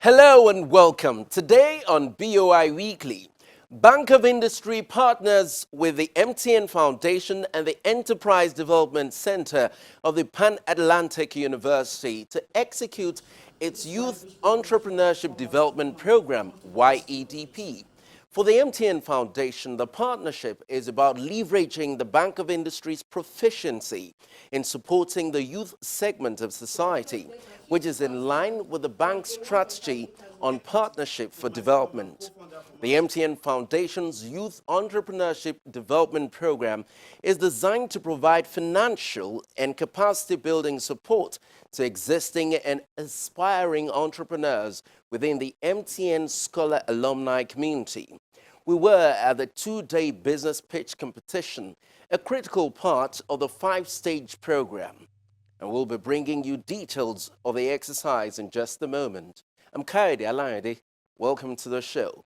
Hello and welcome. Today on BoI Weekly, Bank of Industry partners with the MTN Foundation and the Enterprise Development Center of the Pan-Atlantic University to execute its Youth Entrepreneurship Development Program, YEDP. For the MTN Foundation, the partnership is about leveraging the Bank of Industry's proficiency in supporting the youth segment of society, which is in line with the bank's strategy on partnership for development. The MTN Foundation's Youth Entrepreneurship Development Program is designed to provide financial and capacity building support to existing and aspiring entrepreneurs within the MTN Scholar alumni community. We were at the two-day business pitch competition, a critical part of the five-stage program. And we'll be bringing you details of the exercise in just a moment. I'm Kaide Alayade. Welcome to the show.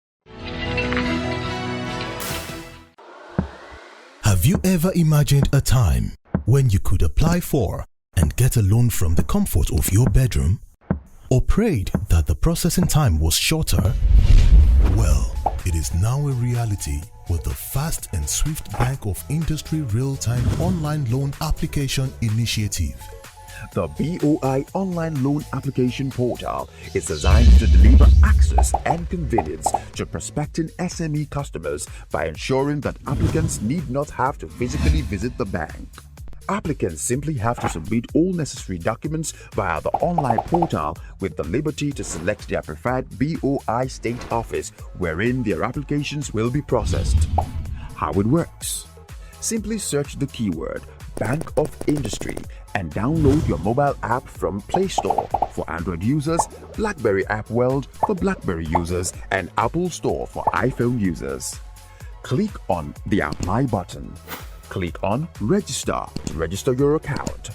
Have you ever imagined a time when you could apply for and get a loan from the comfort of your bedroom? Or prayed that the processing time was shorter? Well, it is now a reality with the fast and swift Bank of Industry real-time online loan application initiative. The BoI online loan application portal is designed to deliver access and convenience to prospecting SME customers by ensuring that applicants need not have to physically visit the bank. Applicants simply have to submit all necessary documents via the online portal with the liberty to select their preferred BoI state office wherein their applications will be processed. How it works? Simply search the keyword Bank of Industry and download your mobile app from Play Store for Android users, BlackBerry App World for BlackBerry users, and Apple Store for iPhone users. Click on the Apply button. Click on Register to register your account.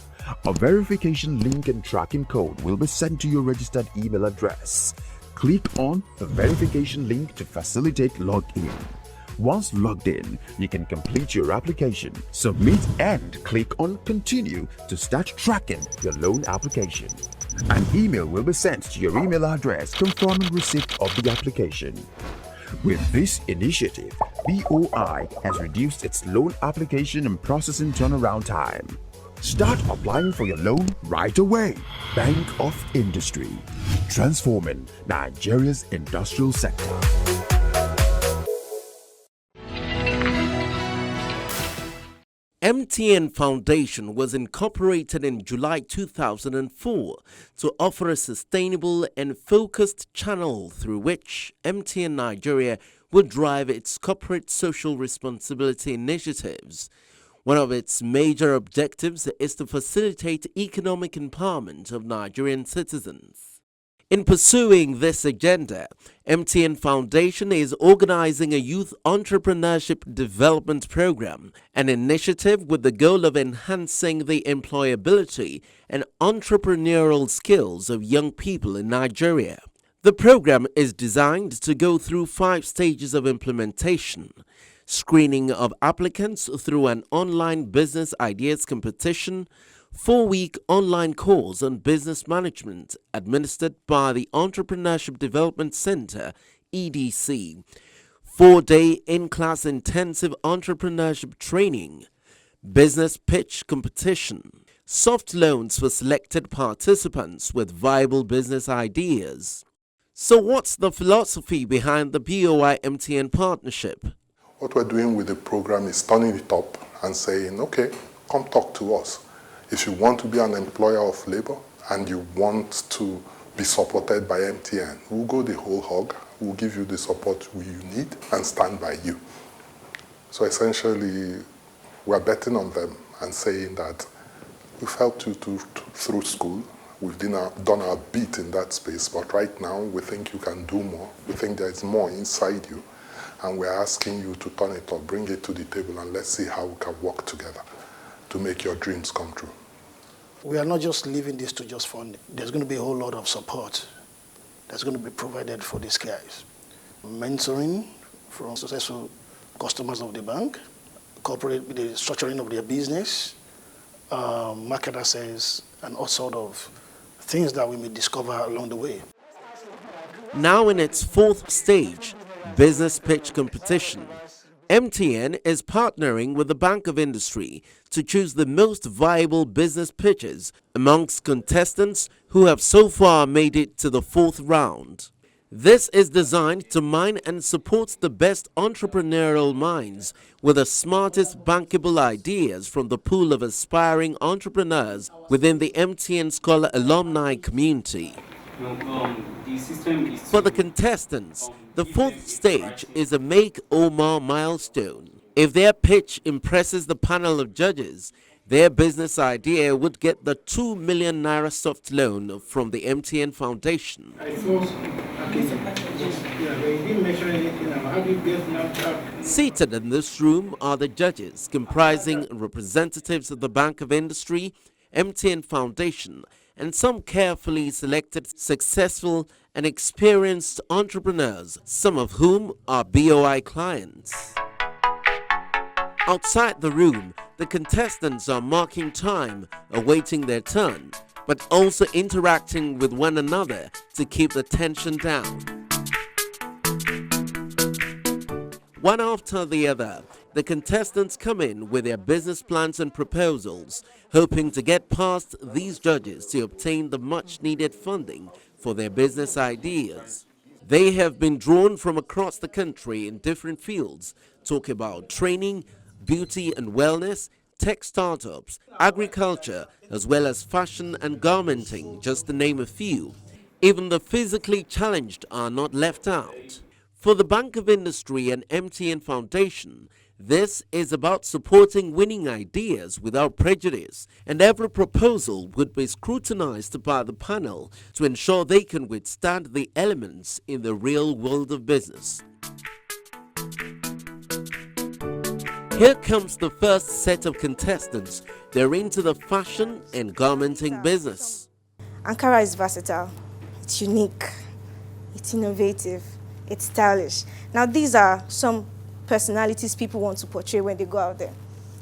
A verification link and tracking code will be sent to your registered email address. Click on the verification link to facilitate login. Once logged in, you can complete your application, submit, and click on Continue to start tracking your loan application. An email will be sent to your email address confirming receipt of the application. With this initiative, BoI has reduced its loan application and processing turnaround time. Start applying for your loan right away. Bank of Industry, transforming Nigeria's industrial sector. MTN Foundation was incorporated in July 2004 to offer a sustainable and focused channel through which MTN Nigeria will drive its corporate social responsibility initiatives. One of its major objectives is to facilitate economic empowerment of Nigerian citizens. In pursuing this agenda, MTN Foundation is organizing a youth entrepreneurship development program, an initiative with the goal of enhancing the employability and entrepreneurial skills of young people in Nigeria. The program is designed to go through 5 stages of implementation: screening of applicants through an online business ideas competition, 4-week online course on business management administered by the Entrepreneurship Development Center, EDC, 4-day in-class intensive entrepreneurship training, business pitch competition, soft loans for selected participants with viable business ideas. So what's the philosophy behind the BoI MTN partnership? What we're doing with the program is turning it up and saying, okay, come talk to us. If you want to be an employer of labor and you want to be supported by MTN, we'll go the whole hog. We'll give you the support you need and stand by you. So essentially, we're betting on them and saying that we've helped you through school. We've done our bit in that space, but right now we think you can do more. We think there's more inside you, and we're asking you to turn it up, bring it to the table, and let's see how we can work together to make your dreams come true. We are not just leaving this to just fund. There's going to be a whole lot of support that's going to be provided for these guys. Mentoring from successful customers of the bank, corporate with the structuring of their business, market access, and all sort of things that we may discover along the way. Now in its fourth stage, business pitch competition, MTN is partnering with the Bank of Industry to choose the most viable business pitches amongst contestants who have so far made it to the fourth round. This is designed to mine and support the best entrepreneurial minds with the smartest bankable ideas from the pool of aspiring entrepreneurs within the MTN Scholar alumni community. For the contestants, the fourth stage is a make or mar milestone. If their pitch impresses the panel of judges, their business idea would get the 2 million naira soft loan from the MTN Foundation. Seated in this room are the judges, comprising representatives of the Bank of Industry, MTN Foundation, and some carefully selected, successful and experienced entrepreneurs, some of whom are BoI clients. Outside the room, the contestants are marking time, awaiting their turn, but also interacting with one another to keep the tension down. One after the other, the contestants come in with their business plans and proposals, hoping to get past these judges to obtain the much-needed funding for their business ideas. They have been drawn from across the country in different fields, talking about training, beauty and wellness, tech startups, agriculture, as well as fashion and garmenting, just to name a few. Even the physically challenged are not left out. For the Bank of Industry and MTN Foundation, this is about supporting winning ideas without prejudice, and every proposal would be scrutinized by the panel to ensure they can withstand the elements in the real world of business. Here comes the first set of contestants. They're into the fashion and garmenting business. Ankara is versatile, it's unique, it's innovative, it's stylish. Now these are some personalities people want to portray when they go out there.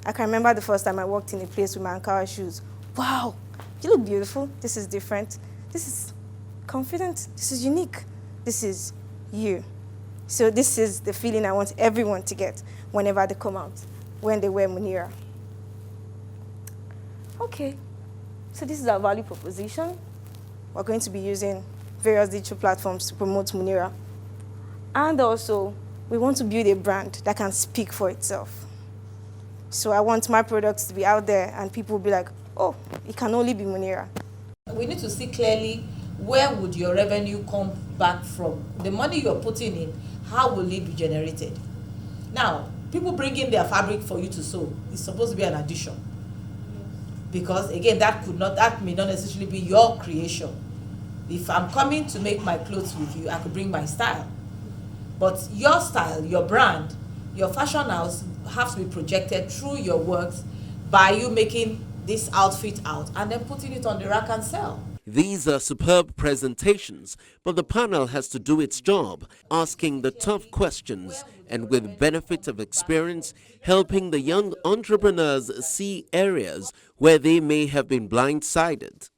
I can remember the first time I walked in a place with my Ankara shoes. Wow, you look beautiful, this is different, this is confident, this is unique, this is you. So this is the feeling I want everyone to get whenever they come out, when they wear Munira. Okay, so this is our value proposition. We're going to be using various digital platforms to promote Munira. And also, we want to build a brand that can speak for itself. So I want my products to be out there and people will be like, oh, it can only be Munira. We need to see clearly where would your revenue come back from. The money you're putting in, how will it be generated? Now, people bring in their fabric for you to sew. It's supposed to be an addition. Because again, that may not necessarily be your creation. If I'm coming to make my clothes with you, I could bring my style. But your style, your brand, your fashion house have to be projected through your works by you making this outfit out and then putting it on the rack and sell. These are superb presentations, but the panel has to do its job, asking the tough questions and with benefit of experience, helping the young entrepreneurs see areas where they may have been blindsided.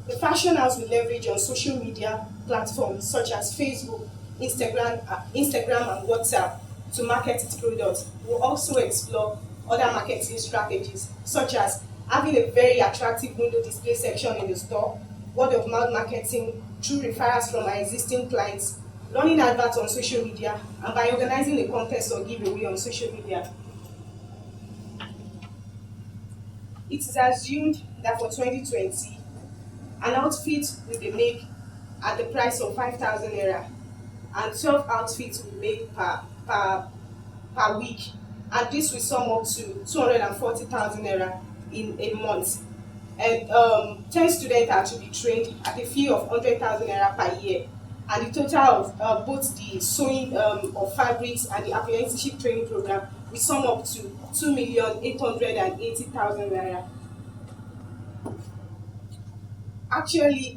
The fashion house will leverage on social media platforms such as Facebook, Instagram and WhatsApp to market its products. We'll also explore other marketing strategies such as having a very attractive window display section in the store, word of mouth marketing through referrals from our existing clients, running adverts on social media, and by organizing a contest or giveaway on social media. It is assumed that for 2020, an outfit will be made at the price of 5,000 naira, and 12 outfits will be made per week, and this will sum up to 240,000 naira in a month. And 10 students are to be trained at a fee of 100,000 naira per year, and the total of both the sewing of fabrics and the apprenticeship training program will sum up to 2,880,000 naira. Actually,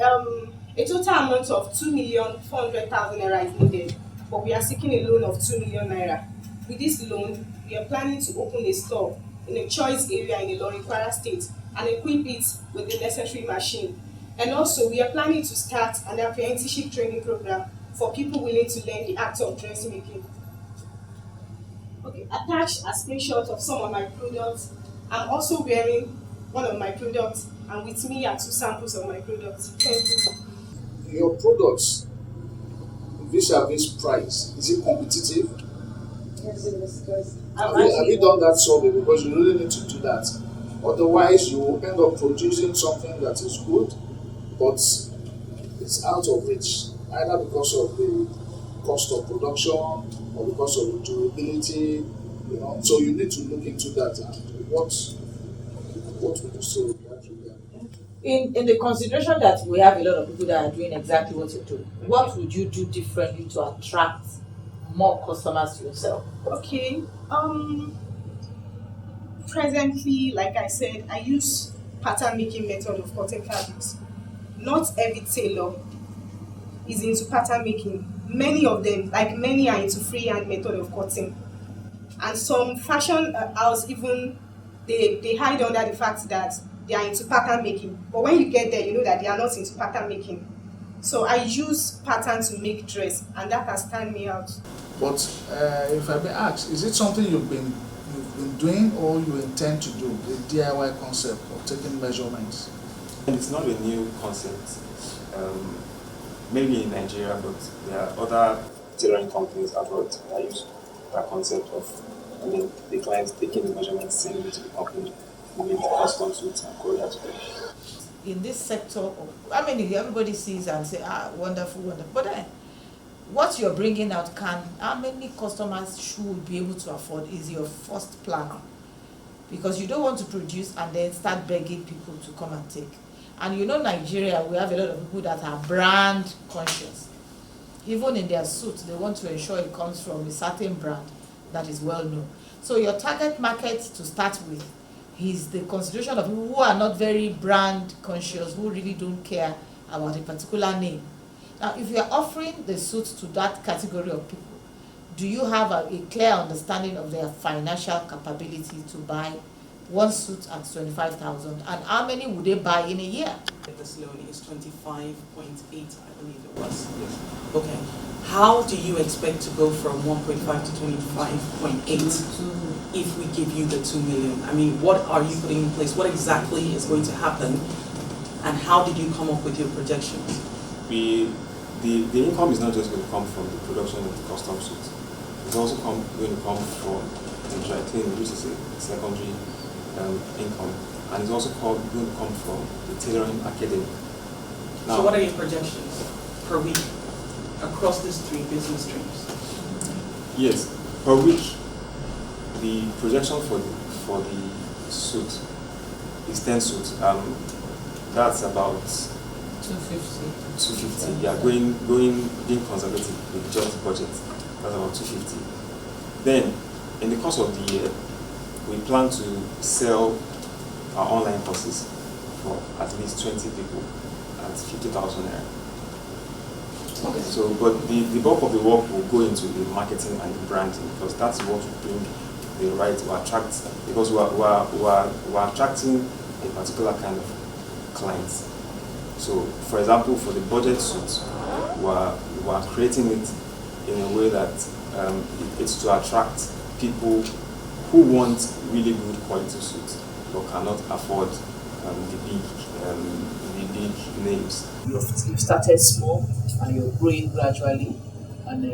a total amount of 2,400,000 naira is needed, but we are seeking a loan of 2 million naira. With this loan, we are planning to open a store in a choice area in the Kwara State and equip it with the necessary machine. And also, we are planning to start an apprenticeship training program for people willing to learn the act of dressmaking. Okay, attached a screenshot of some of my products. I'm also wearing one of my products, and with me are 2 samples of my products. Thank you. Your products, vis-a-vis price, is it competitive? Yes, it is, because Have you done that survey? Because you really need to do that. Otherwise, you will end up producing something that is good, but it's out of reach, either because of the cost of production or because of the durability. So you need to look into that. And what would you say with that regard? In the consideration that we have a lot of people that are doing exactly what you're doing, what would you do differently to attract more customers to yourself? Okay. Presently, like I said, I use pattern making method of cutting fabrics. Not every tailor is into pattern making. Many of them, like many, are into freehand method of cutting. And some fashion house even they hide under the fact that they are into pattern making. But when you get there, you know that they are not into pattern making. So I use pattern to make dress, and that has stand me out. But if I may ask, is it something you've been doing or you intend to do, the DIY concept of taking measurements? And it's not a new concept, maybe in Nigeria, but there are other tailoring companies abroad that use that concept of, the clients taking the measurements, sending it to the company, moving the custom suits and courier to them. In this sector, everybody sees and say, wonderful, wonderful. But then, what you're bringing out, how many customers should be able to afford is your first plan. Because you don't want to produce and then start begging people to come and take. And Nigeria, we have a lot of people that are brand conscious. Even in their suits, they want to ensure it comes from a certain brand that is well known. So your target market to start with is the consideration of people who are not very brand conscious, who really don't care about a particular name. Now, if you are offering the suit to that category of people, do you have a clear understanding of their financial capability to buy one suit at 25,000, and how many would they buy in a year? This loan is 25.8, I believe it was. Yes. Okay. How do you expect to go from 1.5 to 25.8 if we give you the 2 million? What are you putting in place? What exactly is going to happen? And how did you come up with your projections? The income is not just going to come from the production of the custom suits. It's also going to come from the dry cleaning, which is a secondary income, and it's also going to come from the tailoring academy. Now, so what are your projections per week across these 3 business streams? Yes, per week, the projection for the suit is 10 suits. That's about 250. Yeah, being conservative with just budget. That's about 250. Then, in the course of the year, we plan to sell our online courses for at least 20 people at 50,000 naira. Okay. So, but the bulk of the work will go into the marketing and the branding, because that's what will bring the right to attract, because we're attracting a particular kind of clients. So, for example, for the budget suits, we're creating it in a way that it's to attract people who want really good quality suits but cannot afford the big names. You've started small and you're growing gradually, and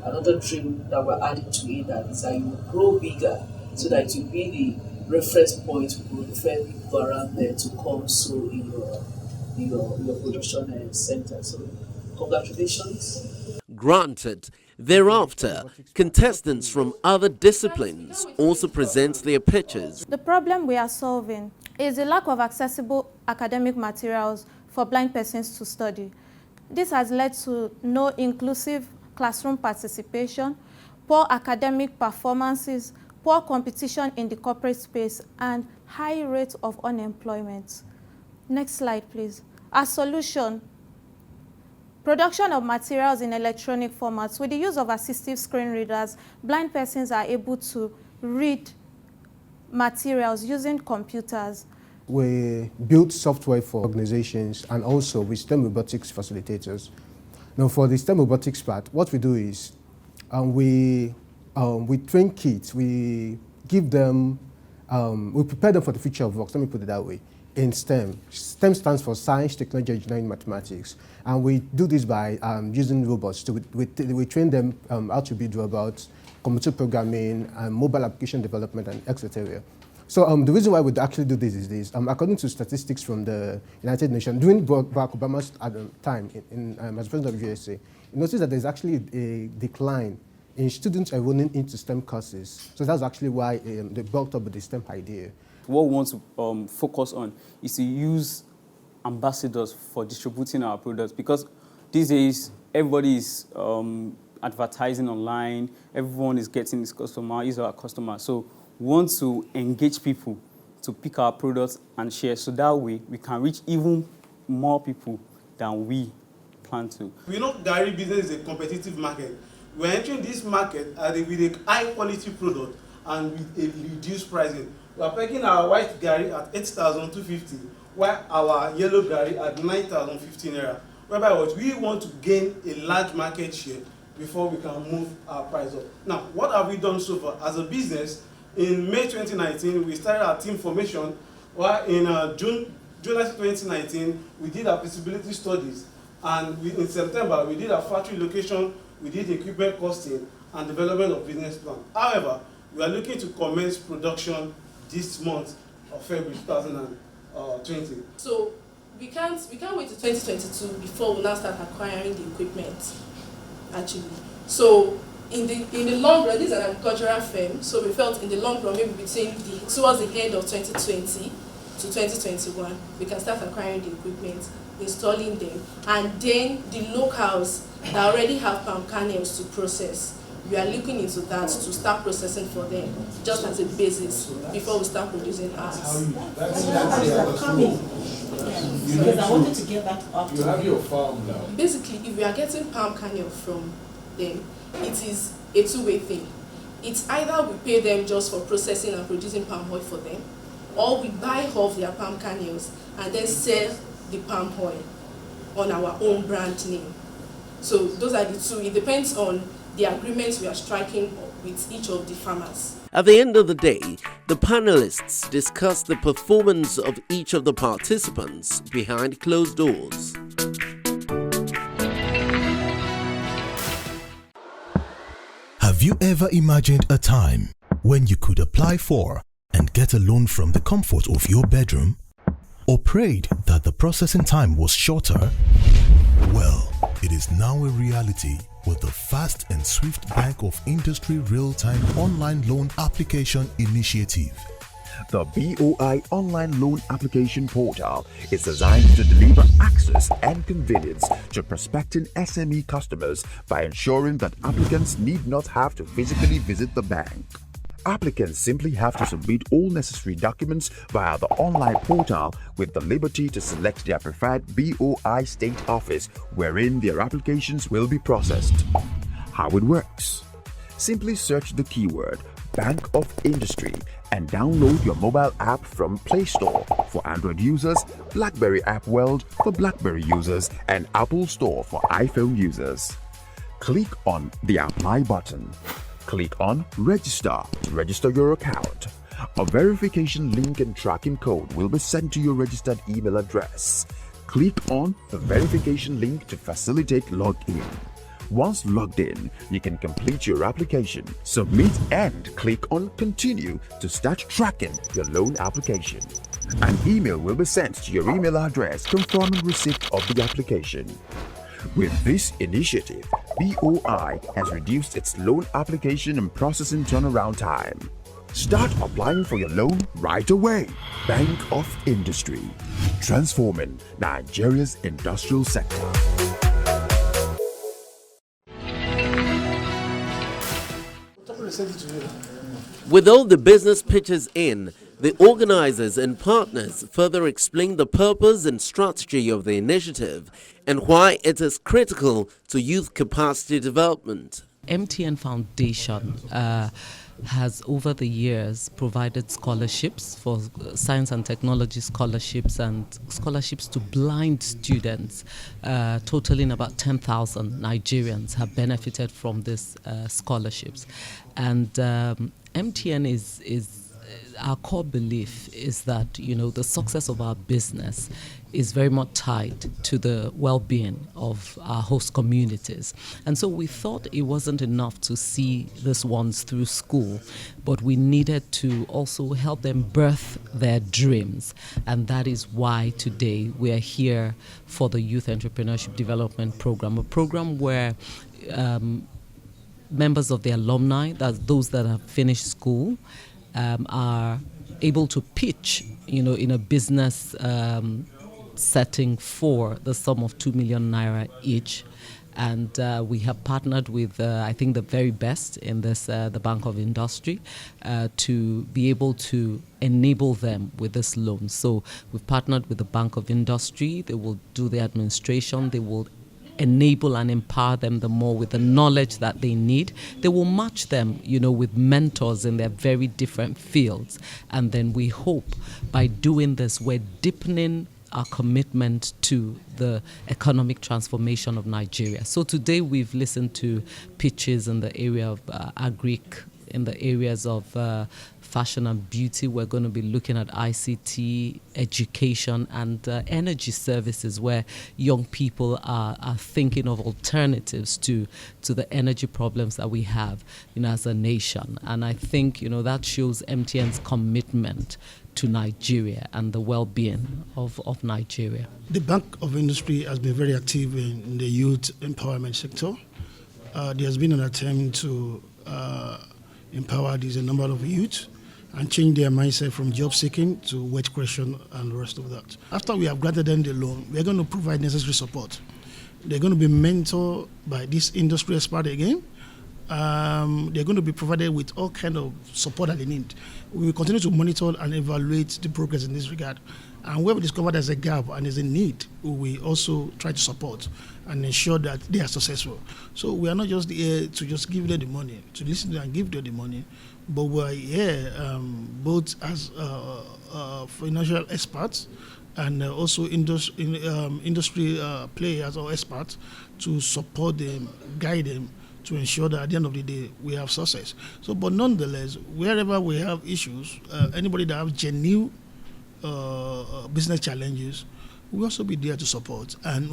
another dream that we're adding to it is that you will grow bigger so that it will be the reference point to refer people around there to come so in your production center. So congratulations. Granted, thereafter, contestants from other disciplines also present their pitches. The problem we are solving is the lack of accessible academic materials for blind persons to study. This has led to no inclusive classroom participation, poor academic performances, poor competition in the corporate space, and high rate of unemployment. Next slide, please. As solution, production of materials in electronic formats. With the use of assistive screen readers, blind persons are able to read materials using computers. We build software for organizations and also with STEM robotics facilitators. Now, for the STEM robotics part, what we do is we train kids. We give them, we prepare them for the future of work. Let me put it that way. In STEM, STEM stands for science, technology, engineering, mathematics, and we do this by using robots. We train them how to build robots, computer programming, mobile application development, and etc. So the reason why we actually do this is this. According to statistics from the United Nations, during Barack Obama's time as president of the USA, you notice that there's actually a decline in students enrolling into STEM courses. So that's actually why they brought up the STEM idea. What we want to focus on is to use ambassadors for distributing our products, because these days everybody is advertising online, everyone is getting this customer, is our customer. So we want to engage people to pick our products and share, so that way we can reach even more people than we plan to. We know dairy business is a competitive market. We're entering this market with a high quality product and with a reduced pricing. We are pegging our white gari at 8,250, while our yellow gari at 9,015 naira. Whereby what we want to gain a large market share before we can move our price up. Now, what have we done so far? As a business, in May 2019, we started our team formation, while in July 2019, we did our feasibility studies, and in September, we did our factory location, we did equipment costing, and development of business plan. However, we are looking to commence production this month of February 2020. So we can't wait to 2022 before we now start acquiring the equipment, actually. So in the long run, this is an agricultural firm, so we felt in the long run, maybe towards the end of 2020 to 2021, we can start acquiring the equipment, installing them, and then the locals that already have palm kernels to process, we are looking into that to start processing for them, just as a basis before we start producing ours. Because I wanted to get that up. You have your farm now. Basically, if we are getting palm kernel from them, it is a two-way thing. It's either we pay them just for processing and producing palm oil for them, or we buy off their palm kernels and then sell the palm oil on our own brand name. So those are the two. It depends on the agreements we are striking with each of the farmers. At the end of the day, the panelists discussed the performance of each of the participants behind closed doors. Have you ever imagined a time when you could apply for and get a loan from the comfort of your bedroom? Or prayed that the processing time was shorter? Well, it is now a reality with the fast and swift Bank of Industry real-time online loan application initiative. The BoI online loan application portal is designed to deliver access and convenience to prospecting SME customers by ensuring that applicants need not have to physically visit the bank. Applicants simply have to submit all necessary documents via the online portal with the liberty to select their preferred BoI state office wherein their applications will be processed. How it works? Simply search the keyword Bank of Industry and download your mobile app from Play Store for Android users, BlackBerry App World for BlackBerry users, and Apple Store for iPhone users. Click on the Apply button. Click on Register to register your account. A verification link and tracking code will be sent to your registered email address. Click on the verification link to facilitate login. Once logged in, you can complete your application, submit, and click on Continue to start tracking your loan application. An email will be sent to your email address confirming receipt of the application. With this initiative, BoI has reduced its loan application and processing turnaround time. Start applying for your loan right away. Bank of Industry, transforming Nigeria's industrial sector. With all the business pitches in, the organizers and partners further explain the purpose and strategy of the initiative and why it is critical to youth capacity development. MTN Foundation has over the years provided scholarships for science and technology scholarships and scholarships to blind students, totaling about 10,000 Nigerians have benefited from these scholarships. And MTN is our core belief is that, the success of our business is very much tied to the well-being of our host communities. And so we thought it wasn't enough to see these ones through school, but we needed to also help them birth their dreams. And that is why today we are here for the Youth Entrepreneurship Development Program, a program where members of the alumni, that's those that have finished school, are able to pitch, in a business setting for the sum of 2 million naira each. And we have partnered with, I think, the very best in this, the Bank of Industry, to be able to enable them with this loan. So we've partnered with the Bank of Industry. They will do the administration. They will enable and empower them the more with the knowledge that they need. They will match them, with mentors in their very different fields. And then we hope by doing this, we're deepening our commitment to the economic transformation of Nigeria. So today we've listened to pitches in the area of agric, in the areas of fashion and beauty. We're going to be looking at ICT, education, and energy services, where young people are thinking of alternatives to the energy problems that we have, as a nation. And I think, that shows MTN's commitment to Nigeria and the well-being of Nigeria. The Bank of Industry has been very active in the youth empowerment sector. There has been an attempt to empower a number of youth and change their mindset from job seeking to wealth creation and the rest of that. After we have granted them the loan, we are going to provide necessary support. They're going to be mentored by this industry expert again. They're going to be provided with all kind of support that they need. We will continue to monitor and evaluate the progress in this regard. And where we discover there's a gap and there's a need, we also try to support and ensure that they are successful. So we are not just here to just give them the money, to listen to them and give them the money, but we are here both as financial experts and also industry players or experts to support them, guide them, to ensure that at the end of the day we have success. So, but nonetheless, wherever we have issues, anybody that have genuine business challenges, we'll also be there to support. And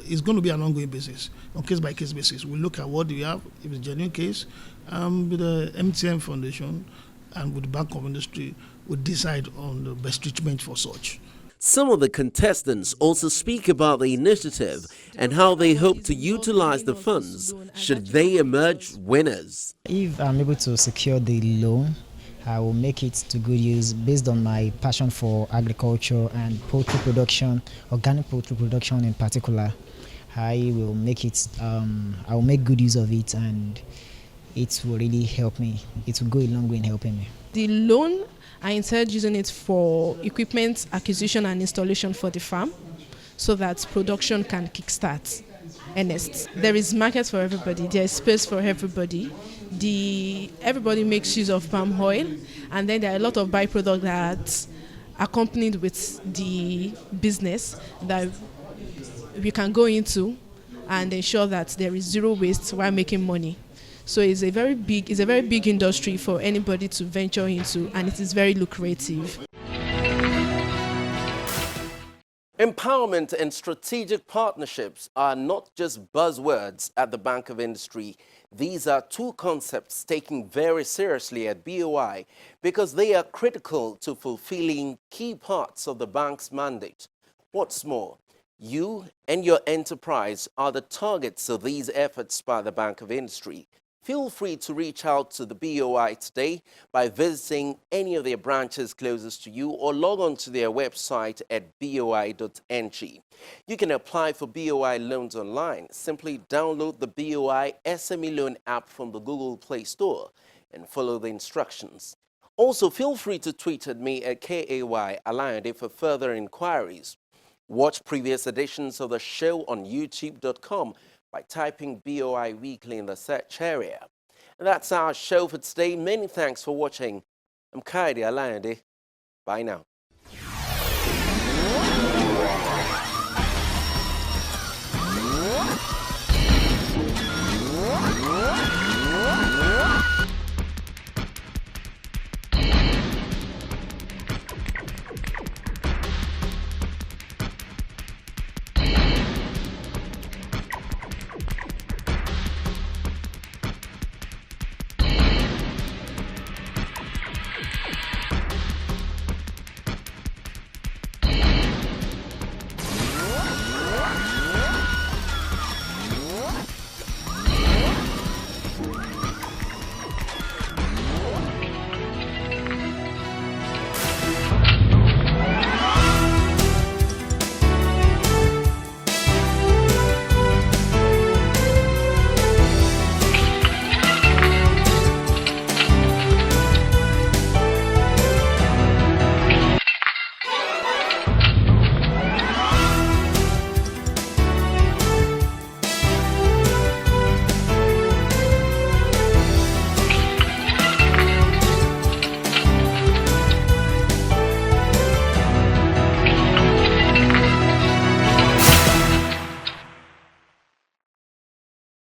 it's going to be an ongoing basis, on case-by-case basis. We look at what do we have, if it's a genuine case, with the MTN Foundation and with the Bank of Industry, we decide on the best treatment for such. Some of the contestants also speak about the initiative and how they hope to utilize the funds should they emerge winners. If I'm able to secure the loan, I will make it to good use based on my passion for agriculture and poultry production, organic poultry production in particular. I will make it, I will make good use of it, and it will really help me. It will go a long way in helping me. The loan, I intend using it for equipment acquisition and installation for the farm so that production can kickstart. Ernest, there is market for everybody, there is space for everybody. Everybody makes use of palm oil, and then there are a lot of byproducts that accompanied with the business that we can go into and ensure that there is zero waste while making money. So it's a very big industry for anybody to venture into, and it is very lucrative. Empowerment and strategic partnerships are not just buzzwords at the Bank of Industry. These are two concepts taken very seriously at BoI because they are critical to fulfilling key parts of the bank's mandate. What's more, you and your enterprise are the targets of these efforts by the Bank of Industry. Feel free to reach out to the BoI today by visiting any of their branches closest to you or log on to their website at boi.ng. You can apply for BoI loans online. Simply download the BoI SME Loan app from the Google Play Store and follow the instructions. Also, feel free to tweet at me at KAY for further inquiries. Watch previous editions of the show on youtube.com by typing BoI Weekly in the search area. And that's our show for today. Many thanks for watching. I'm Kaidi Alayande. Bye now.